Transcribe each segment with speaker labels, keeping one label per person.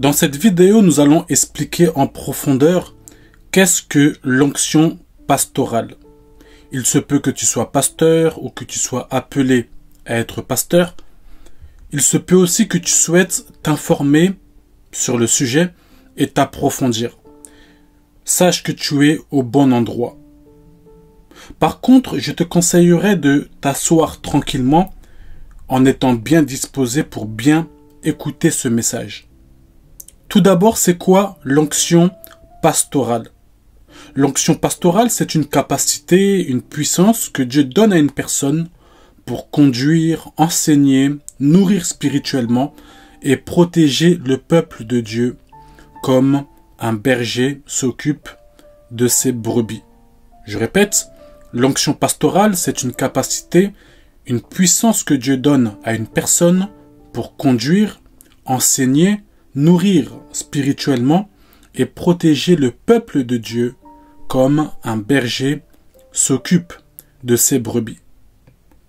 Speaker 1: Dans cette vidéo, nous allons expliquer en profondeur qu'est-ce que l'onction pastorale. Il se peut que tu sois pasteur ou que tu sois appelé à être pasteur. Il se peut aussi que tu souhaites t'informer sur le sujet et t'approfondir. Sache que tu es au bon endroit. Par contre, je te conseillerais de t'asseoir tranquillement en étant bien disposé pour bien écouter ce message. Tout d'abord, c'est quoi l'onction pastorale? L'onction pastorale, c'est une capacité, une puissance que Dieu donne à une personne pour conduire, enseigner, nourrir spirituellement et protéger le peuple de Dieu comme un berger s'occupe de ses brebis. Je répète, l'onction pastorale, c'est une capacité, une puissance que Dieu donne à une personne pour conduire, enseigner, nourrir spirituellement et protéger le peuple de Dieu comme un berger s'occupe de ses brebis.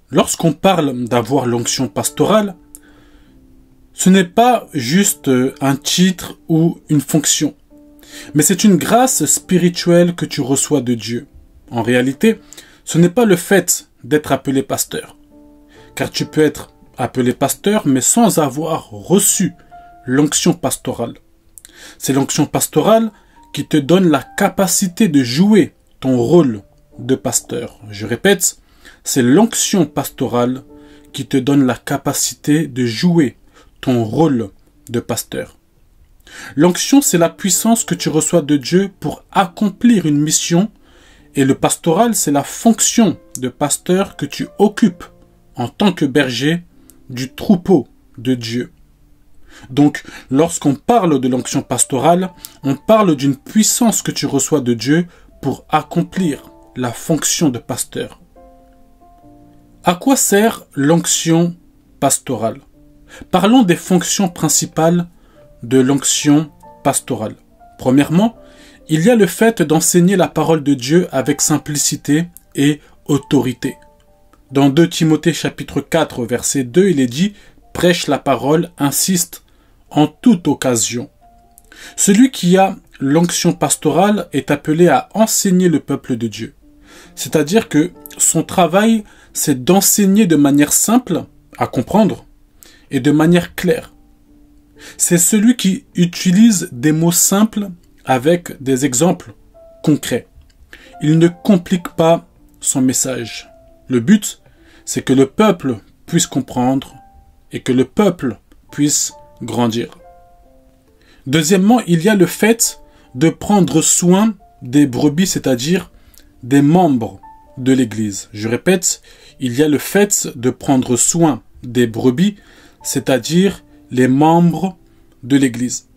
Speaker 1: Lorsqu'on parle d'avoir l'onction pastorale, ce n'est pas juste un titre ou une fonction, mais c'est une grâce spirituelle que tu reçois de Dieu. En réalité, ce n'est pas le fait d'être appelé pasteur, car tu peux être appelé pasteur mais sans avoir reçu l'onction pastorale. C'est l'onction pastorale qui te donne la capacité de jouer ton rôle de pasteur. Je répète, c'est l'onction pastorale qui te donne la capacité de jouer ton rôle de pasteur. L'onction, c'est la puissance que tu reçois de Dieu pour accomplir une mission, et le pastoral, c'est la fonction de pasteur que tu occupes en tant que berger du troupeau de Dieu. Donc, lorsqu'on parle de l'onction pastorale, on parle d'une puissance que tu reçois de Dieu pour accomplir la fonction de pasteur. À quoi sert l'onction pastorale? Parlons des fonctions principales de l'onction pastorale. Premièrement, il y a le fait d'enseigner la parole de Dieu avec simplicité et autorité. Dans 2 Timothée chapitre 4, verset 2, il est dit « Prêche la parole, insiste en toute occasion ». Celui qui a l'onction pastorale est appelé à enseigner le peuple de Dieu. C'est-à-dire que son travail, c'est d'enseigner de manière simple à comprendre et de manière claire. C'est celui qui utilise des mots simples avec des exemples concrets. Il ne complique pas son message. Le but, c'est que le peuple puisse comprendre et que le peuple puisse grandir. Deuxièmement, il y a le fait de prendre soin des brebis, c'est-à-dire des membres de l'Église. Je répète, il y a le fait de prendre soin des brebis, c'est-à-dire les membres de l'Église.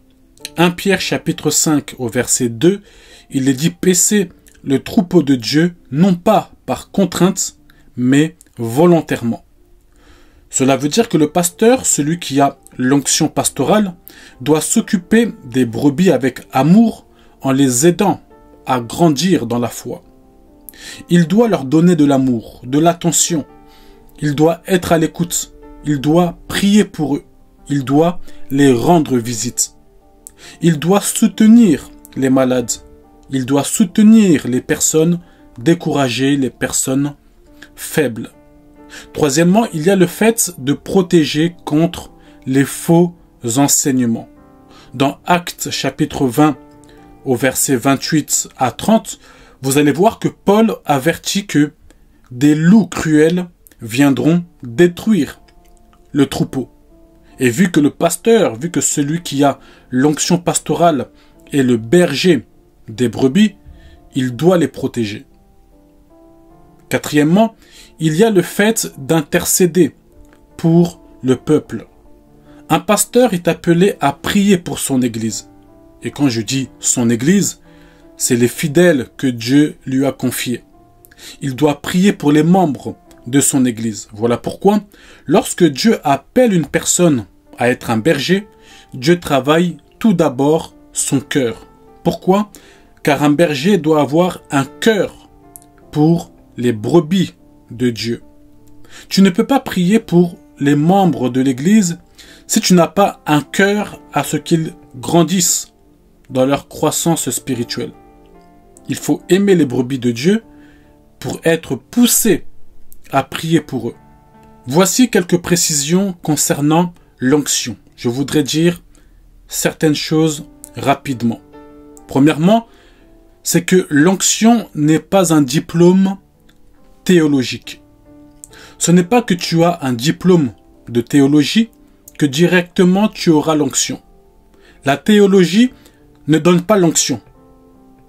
Speaker 1: 1 Pierre chapitre 5 au verset 2, il est dit « Paissez le troupeau de Dieu, non pas par contrainte, mais volontairement ». Cela veut dire que le pasteur, celui qui a l'onction pastorale, doit s'occuper des brebis avec amour en les aidant à grandir dans la foi. Il doit leur donner de l'amour, de l'attention. Il doit être à l'écoute. Il doit prier pour eux. Il doit les rendre visite. Il doit soutenir les malades. Il doit soutenir les personnes découragées, les personnes faibles. Troisièmement, il y a le fait de protéger contre les faux enseignements. Dans Actes chapitre 20, au verset 28 à 30, vous allez voir que Paul avertit que des loups cruels viendront détruire le troupeau. Et vu que le pasteur, vu que celui qui a l'onction pastorale est le berger des brebis, il doit les protéger. Quatrièmement, il y a le fait d'intercéder pour le peuple. Un pasteur est appelé à prier pour son Église. Et quand je dis son Église, c'est les fidèles que Dieu lui a confiés. Il doit prier pour les membres de son Église. Voilà pourquoi, lorsque Dieu appelle une personne à être un berger, Dieu travaille tout d'abord son cœur. Pourquoi? Car un berger doit avoir un cœur pour les brebis de Dieu. Tu ne peux pas prier pour les membres de l'Église si tu n'as pas un cœur à ce qu'ils grandissent dans leur croissance spirituelle. Il faut aimer les brebis de Dieu pour être poussé à prier pour eux. Voici quelques précisions concernant l'onction. Je voudrais dire certaines choses rapidement. Premièrement, c'est que l'onction n'est pas un diplôme théologique. Ce n'est pas que tu as un diplôme de théologie que directement tu auras l'onction. La théologie ne donne pas l'onction.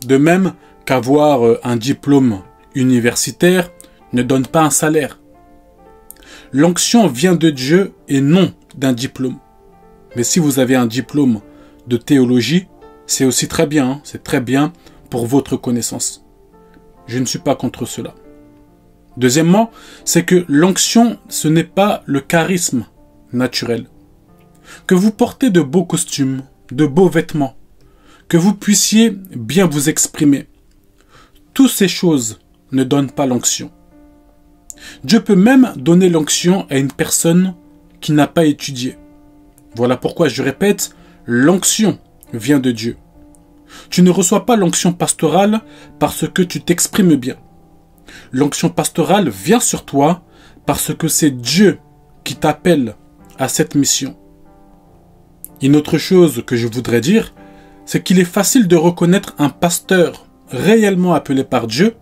Speaker 1: De même qu'avoir un diplôme universitaire ne donne pas un salaire. L'onction vient de Dieu et non d'un diplôme. Mais si vous avez un diplôme de théologie, c'est aussi très bien, c'est très bien pour votre connaissance. Je ne suis pas contre cela. Deuxièmement, c'est que l'onction, ce n'est pas le charisme naturel. Que vous portez de beaux costumes, de beaux vêtements, que vous puissiez bien vous exprimer. Toutes ces choses ne donnent pas l'onction. Dieu peut même donner l'onction à une personne qui n'a pas étudié. Voilà pourquoi je répète, l'onction vient de Dieu. Tu ne reçois pas l'onction pastorale parce que tu t'exprimes bien. L'onction pastorale vient sur toi parce que c'est Dieu qui t'appelle à cette mission. Une autre chose que je voudrais dire, c'est qu'il est facile de reconnaître un pasteur réellement appelé par Dieu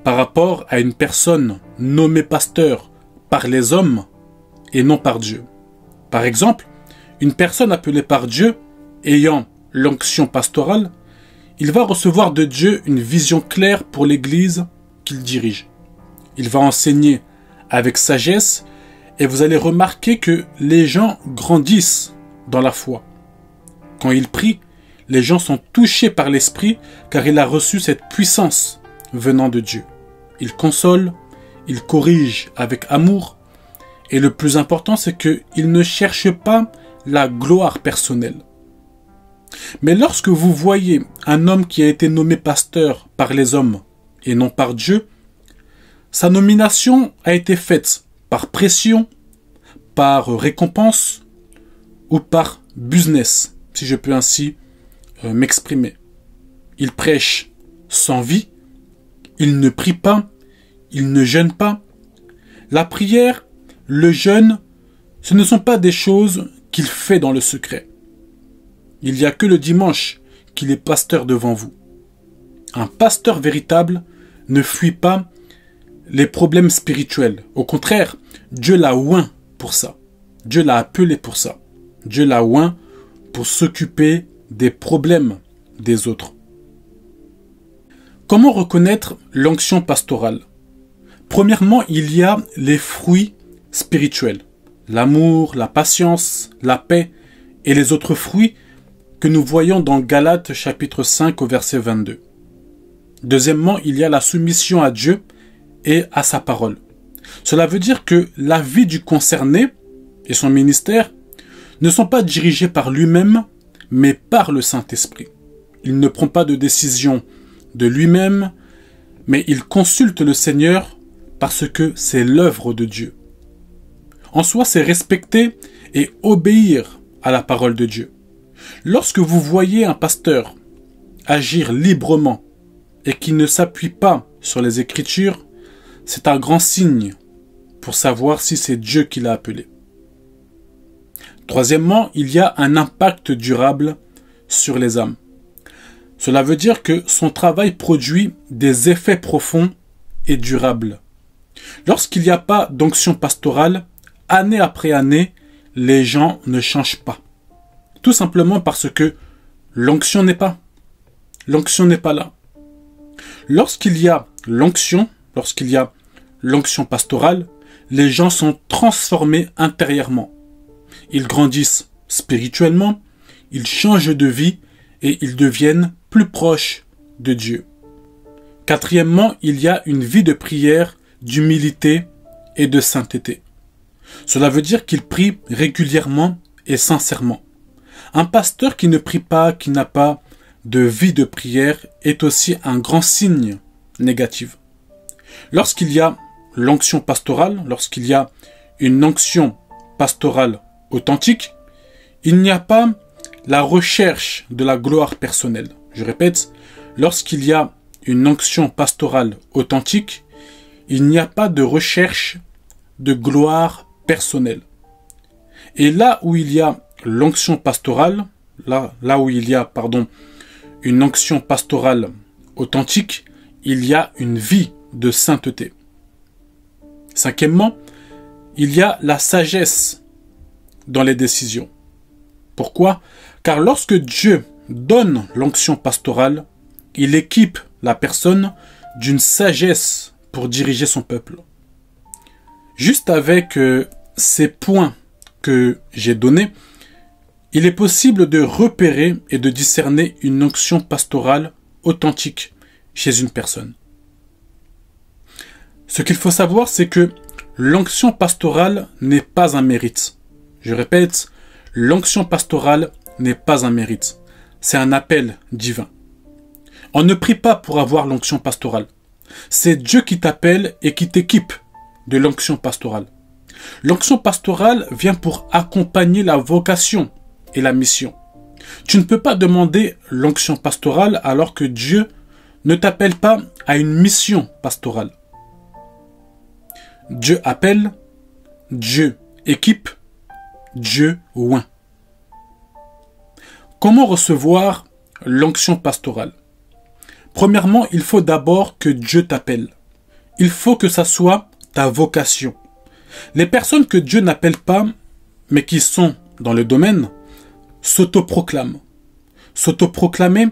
Speaker 1: par rapport à une personne nommée pasteur par les hommes et non par Dieu. Par exemple, une personne appelée par Dieu, ayant l'onction pastorale, il va recevoir de Dieu une vision claire pour l'Église qu'il dirige. Il va enseigner avec sagesse et vous allez remarquer que les gens grandissent dans la foi. Quand il prie, les gens sont touchés par l'Esprit car il a reçu cette puissance venant de Dieu. Il console, il corrige avec amour et le plus important c'est qu'il ne cherche pas la gloire personnelle. Mais lorsque vous voyez un homme qui a été nommé pasteur par les hommes et non par Dieu, sa nomination a été faite par pression, par récompense ou par business, si je peux ainsi m'exprimer. Il prêche sans vie, il ne prie pas, il ne jeûne pas. La prière, le jeûne, ce ne sont pas des choses qu'il fait dans le secret. Il n'y a que le dimanche qu'il est pasteur devant vous. Un pasteur véritable ne fuit pas les problèmes spirituels. Au contraire, Dieu l'a oint pour ça. Dieu l'a appelé pour ça. Dieu l'a oint pour s'occuper des problèmes des autres. Comment reconnaître l'onction pastorale? Premièrement, il y a les fruits spirituels. L'amour, la patience, la paix et les autres fruits que nous voyons dans Galates chapitre 5 au verset 22. Deuxièmement, il y a la soumission à Dieu et à sa parole. Cela veut dire que la vie du concerné et son ministère ne sont pas dirigés par lui-même, mais par le Saint-Esprit. Il ne prend pas de décision de lui-même, mais il consulte le Seigneur parce que c'est l'œuvre de Dieu. En soi, c'est respecter et obéir à la parole de Dieu. Lorsque vous voyez un pasteur agir librement et qui ne s'appuie pas sur les Écritures, c'est un grand signe pour savoir si c'est Dieu qui l'a appelé. Troisièmement, il y a un impact durable sur les âmes. Cela veut dire que son travail produit des effets profonds et durables. Lorsqu'il n'y a pas d'onction pastorale, année après année, les gens ne changent pas. Tout simplement parce que l'onction n'est pas. L'onction n'est pas là. Lorsqu'il y a l'onction pastorale, les gens sont transformés intérieurement. Ils grandissent spirituellement, ils changent de vie et ils deviennent plus proches de Dieu. Quatrièmement, il y a une vie de prière, d'humilité et de sainteté. Cela veut dire qu'il prie régulièrement et sincèrement. Un pasteur qui ne prie pas, qui n'a pas de vie de prière, est aussi un grand signe négatif. Lorsqu'il y a l'onction pastorale, lorsqu'il y a une onction pastorale authentique, il n'y a pas la recherche de la gloire personnelle. Je répète, lorsqu'il y a une onction pastorale authentique, il n'y a pas de recherche de gloire personnelle. Et là où il y a l'onction pastorale, là où il y a, une onction pastorale authentique, il y a une vie de sainteté. Cinquièmement, il y a la sagesse dans les décisions. Pourquoi? Car lorsque Dieu donne l'onction pastorale, il équipe la personne d'une sagesse pour diriger son peuple. Juste avec ces points que j'ai donnés, il est possible de repérer et de discerner une onction pastorale authentique chez une personne. Ce qu'il faut savoir, c'est que l'onction pastorale n'est pas un mérite. Je répète, l'onction pastorale n'est pas un mérite. C'est un appel divin. On ne prie pas pour avoir l'onction pastorale. C'est Dieu qui t'appelle et qui t'équipe de l'onction pastorale. L'onction pastorale vient pour accompagner la vocation et la mission. Tu ne peux pas demander l'onction pastorale alors que Dieu ne t'appelle pas à une mission pastorale. Dieu appelle, Dieu équipe, Dieu oint. Comment recevoir l'onction pastorale? Premièrement, il faut d'abord que Dieu t'appelle. Il faut que ça soit ta vocation. Les personnes que Dieu n'appelle pas, mais qui sont dans le domaine, s'autoproclament. S'autoproclamer,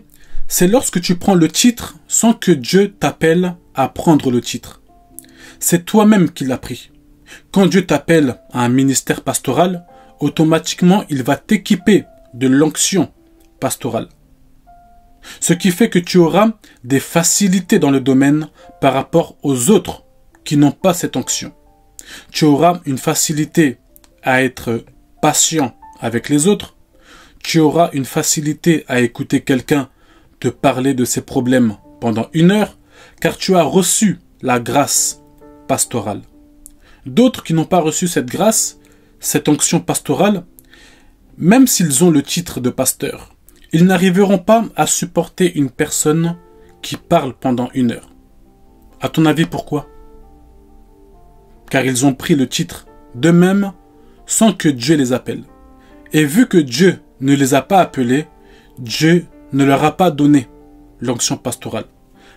Speaker 1: c'est lorsque tu prends le titre sans que Dieu t'appelle à prendre le titre. C'est toi-même qui l'as pris. Quand Dieu t'appelle à un ministère pastoral, automatiquement, il va t'équiper de l'onction pastorale. Ce qui fait que tu auras des facilités dans le domaine par rapport aux autres qui n'ont pas cette onction. Tu auras une facilité à être patient avec les autres. Tu auras une facilité à écouter quelqu'un te parler de ses problèmes pendant 1 heure, car tu as reçu la grâce pastorale. D'autres qui n'ont pas reçu cette grâce, cette onction pastorale, même s'ils ont le titre de pasteur, ils n'arriveront pas à supporter une personne qui parle pendant 1 heure. À ton avis, pourquoi? Car ils ont pris le titre d'eux-mêmes sans que Dieu les appelle. Et vu que Dieu ne les a pas appelés, Dieu ne leur a pas donné l'onction pastorale.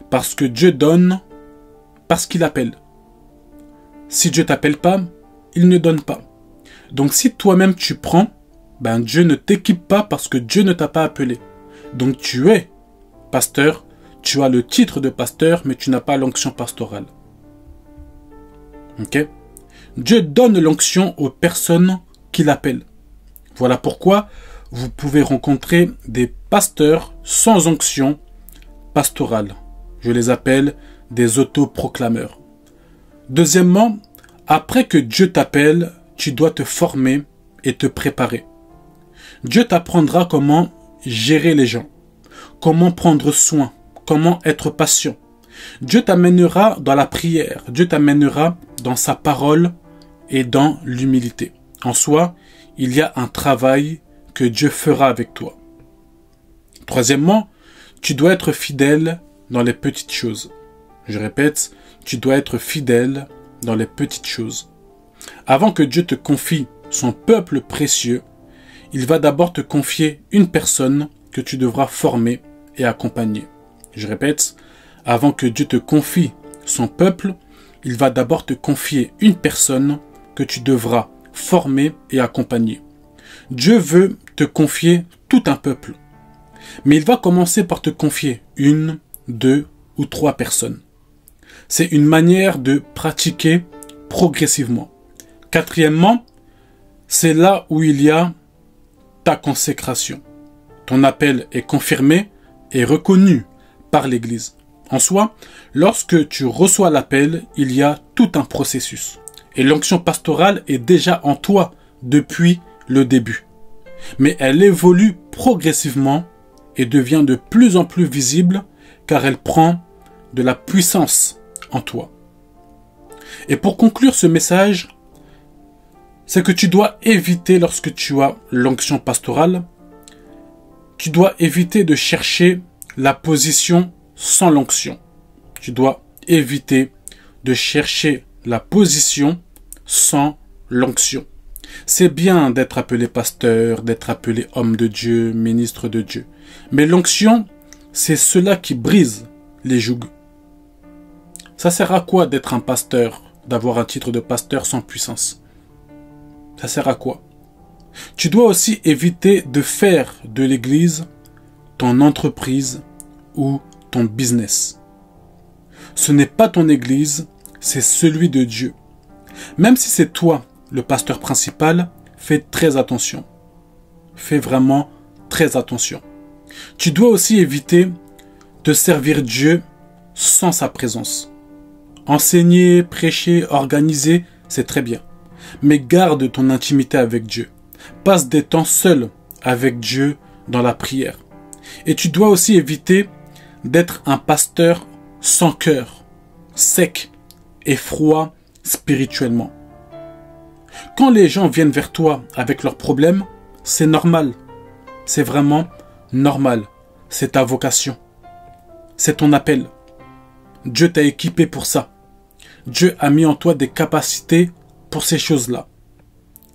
Speaker 1: Parce que Dieu donne parce qu'il appelle. Si Dieu t'appelle pas, il ne donne pas. Donc si toi-même tu prends, Dieu ne t'équipe pas parce que Dieu ne t'a pas appelé. Donc tu es pasteur, tu as le titre de pasteur, mais tu n'as pas l'onction pastorale. Ok? Dieu donne l'onction aux personnes qu'il appelle. Voilà pourquoi vous pouvez rencontrer des pasteurs sans onction pastorale. Je les appelle des autoproclameurs. Deuxièmement, après que Dieu t'appelle, tu dois te former et te préparer. Dieu t'apprendra comment gérer les gens, comment prendre soin, comment être patient. Dieu t'amènera dans la prière, Dieu t'amènera dans sa parole et dans l'humilité. En soi, il y a un travail que Dieu fera avec toi. Troisièmement, tu dois être fidèle dans les petites choses. Je répète, tu dois être fidèle dans les petites choses. Avant que Dieu te confie son peuple précieux, il va d'abord te confier une personne que tu devras former et accompagner. Je répète, avant que Dieu te confie son peuple, il va d'abord te confier une personne que tu devras former et accompagner. Dieu veut te confier tout un peuple, mais il va commencer par te confier 1, 2 ou 3 personnes. C'est une manière de pratiquer progressivement. Quatrièmement, c'est là où il y a ta consécration. Ton appel est confirmé et reconnu par l'Église. En soi, lorsque tu reçois l'appel, il y a tout un processus. Et l'onction pastorale est déjà en toi depuis le début. Mais elle évolue progressivement et devient de plus en plus visible car elle prend de la puissance en toi. Et pour conclure ce message, c'est que tu dois éviter, lorsque tu as l'onction pastorale, tu dois éviter de chercher la position sans l'onction. Tu dois éviter de chercher la position sans l'onction. C'est bien d'être appelé pasteur, d'être appelé homme de Dieu, ministre de Dieu. Mais l'onction, c'est cela qui brise les jougs. Ça sert à quoi d'être un pasteur, d'avoir un titre de pasteur sans puissance? Ça sert à quoi? Tu dois aussi éviter de faire de l'Église ton entreprise ou ton business. Ce n'est pas ton Église, c'est celui de Dieu. Même si c'est toi le pasteur principal, fais très attention. Fais vraiment très attention. Tu dois aussi éviter de servir Dieu sans sa présence. Enseigner, prêcher, organiser, c'est très bien. Mais garde ton intimité avec Dieu. Passe des temps seul avec Dieu dans la prière. Et tu dois aussi éviter d'être un pasteur sans cœur, sec et froid spirituellement. Quand les gens viennent vers toi avec leurs problèmes, c'est normal. C'est vraiment normal. C'est ta vocation. C'est ton appel. Dieu t'a équipé pour ça. Dieu a mis en toi des capacités pour ces choses-là.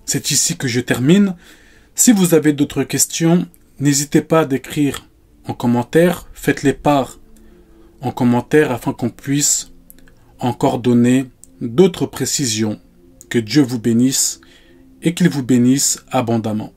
Speaker 1: C'est ici que je termine. Si vous avez d'autres questions, n'hésitez pas à d'écrire en commentaire. Faites-les part en commentaire afin qu'on puisse encore donner d'autres précisions. Que Dieu vous bénisse et qu'il vous bénisse abondamment.